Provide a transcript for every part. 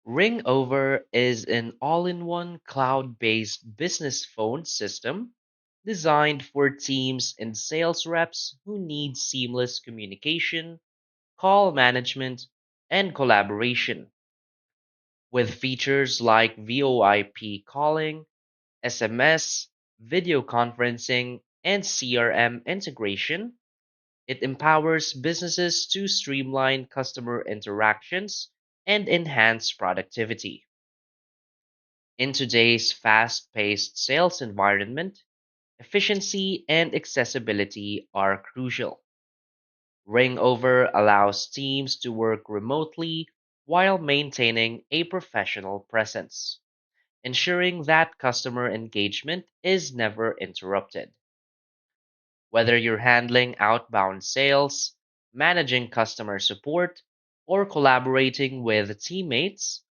Ringover is an all in one cloud based business phone system designed for teams and sales reps who need seamless communication, call management, and collaboration. With features like VoIP calling, SMS, video conferencing, and CRM integration, it empowers businesses to streamline customer interactions and enhance productivity. In today's fast paced sales environment, efficiency and accessibility are crucial. Ringover allows teams to work remotely while maintaining a professional presence, ensuring that customer engagement is never interrupted. Whether you're handling outbound sales, managing customer support, or collaborating with teammates,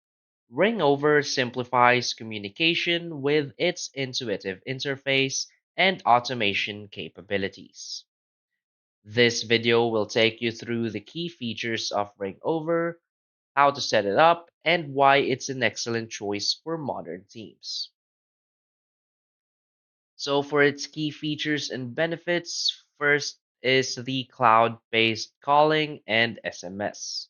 Ringover simplifies communication with its intuitive interface and automation capabilities. This video will take you through the key features of Ringover, how to set it up, and why it's an excellent choice for modern teams. So, for its key features and benefits, first is the cloud based calling and SMS.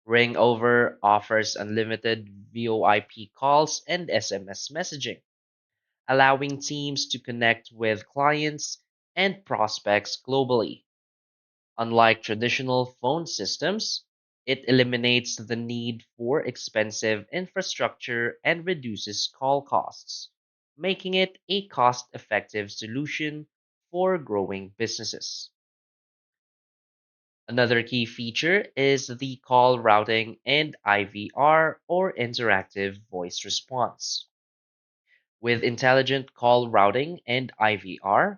Ringover offers unlimited VoIP calls and SMS messaging, allowing teams to connect with clients and prospects globally. Unlike traditional phone systems, it eliminates the need for expensive infrastructure and reduces call costs, making it a cost effective solution for growing businesses. Another key feature is the call routing and IVR or interactive voice response. With intelligent call routing and IVR,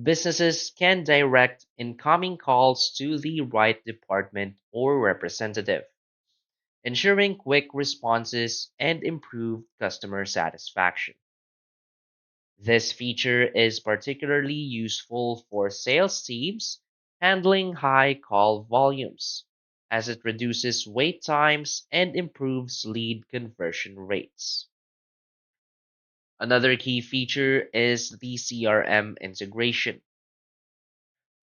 businesses can direct incoming calls to the right department or representative, ensuring quick responses and improved customer satisfaction. This feature is particularly useful for sales teams handling high call volumes, as it reduces wait times and improves lead conversion rates. Another key feature is the CRM integration.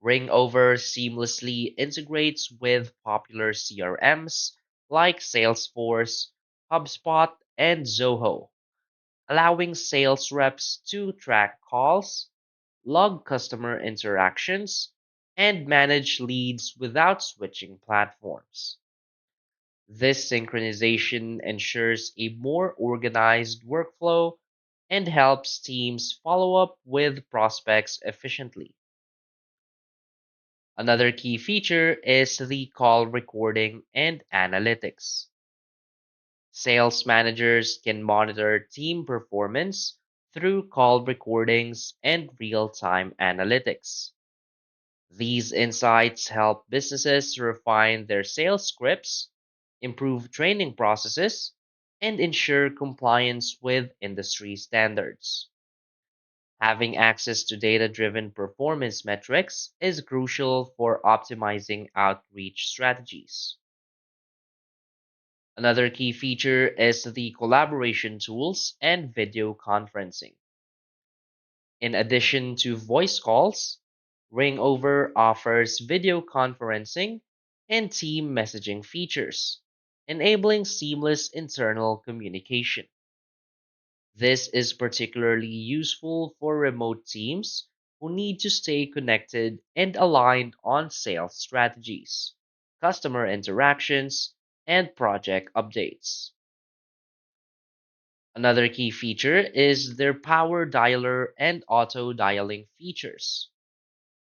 Ringover seamlessly integrates with popular CRMs like Salesforce, HubSpot, and Zoho, allowing sales reps to track calls, log customer interactions, and manage leads without switching platforms. This synchronization ensures a more organized workflow and helps teams follow up with prospects efficiently. Another key feature is the call recording and analytics. Sales managers can monitor team performance through call recordings and real time analytics. These insights help businesses refine their sales scripts, improve training processes, and ensure compliance with industry standards. Having access to data driven performance metrics is crucial for optimizing outreach strategies. Another key feature is the collaboration tools and video conferencing. In addition to voice calls, Ringover offers video conferencing and team messaging features, enabling seamless internal communication. This is particularly useful for remote teams who need to stay connected and aligned on sales strategies, customer interactions, and project updates. Another key feature is their power dialer and auto dialing features.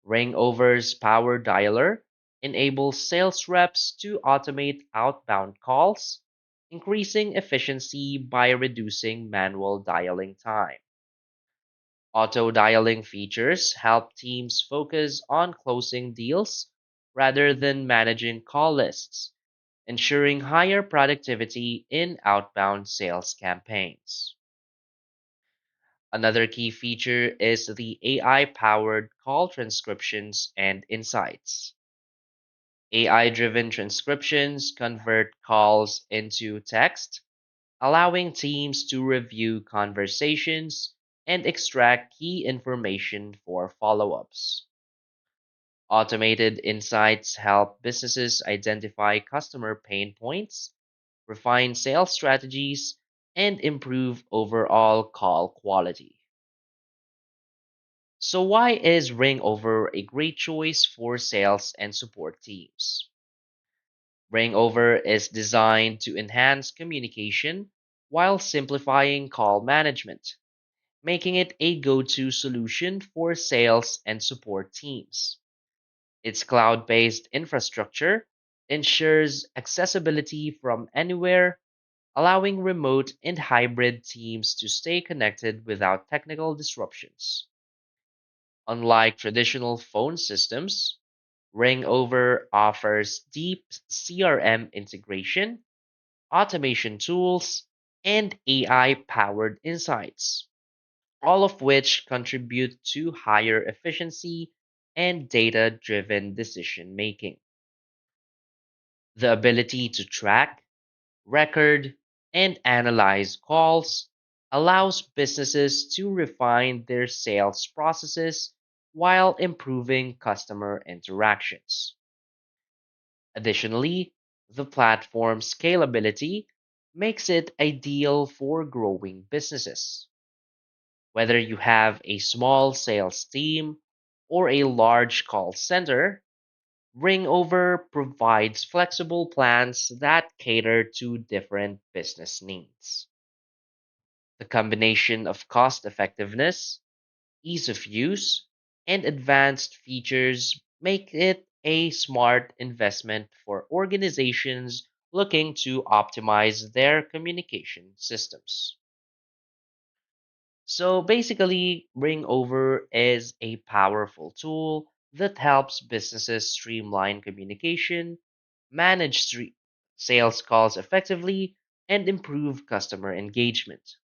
Ringover's power dialer enables sales reps to automate outbound calls, increasing efficiency by reducing manual dialing time. Auto dialing features help teams focus on closing deals rather than managing call lists, ensuring higher productivity in outbound sales campaigns. Another key feature is the AI powered call transcriptions and insights. AI driven transcriptions convert calls into text, allowing teams to review conversations and extract key information for follow ups. Automated insights help businesses identify customer pain points, refine sales strategies, and improve overall call quality. So, why is Ringover a great choice for sales and support teams? Ringover is designed to enhance communication while simplifying call management, making it a go to solution for sales and support teams. Its cloud based infrastructure ensures accessibility from anywhere, allowing remote and hybrid teams to stay connected without technical disruptions. Unlike traditional phone systems, Ringover offers deep CRM integration, automation tools, and AI powered insights, all of which contribute to higher efficiency and data driven decision making. The ability to track, record, and analyze calls allows businesses to refine their sales processes while improving customer interactions. Additionally, the platform's scalability makes it ideal for growing businesses. Whether you have a small sales team or a large call center, Ringover provides flexible plans that cater to different business needs. The combination of cost effectiveness, ease of use, and advanced features make it a smart investment for organizations looking to optimize their communication systems. So basically, Ringover is a powerful tool that helps businesses streamline communication, manage sales calls effectively, and improve customer engagement.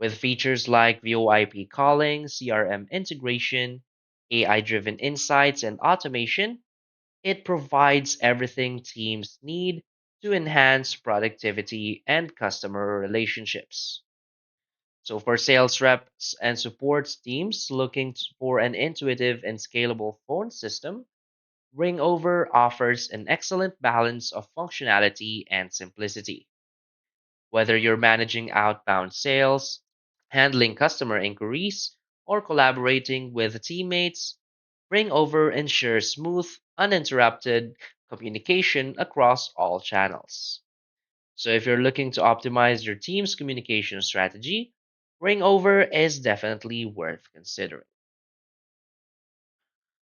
With features like VoIP calling, CRM integration, AI driven insights, and automation, it provides everything teams need to enhance productivity and customer relationships. So, for sales reps and support teams looking for an intuitive and scalable phone system, Ringover offers an excellent balance of functionality and simplicity. Whether you're managing outbound sales, handling customer inquiries, or collaborating with teammates, Ringover ensures smooth, uninterrupted communication across all channels. So if you're looking to optimize your team's communication strategy, Ringover is definitely worth considering.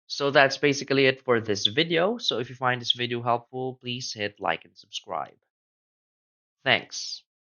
So that's basically it for this video. So if you find this video helpful, please hit like and subscribe. Thanks.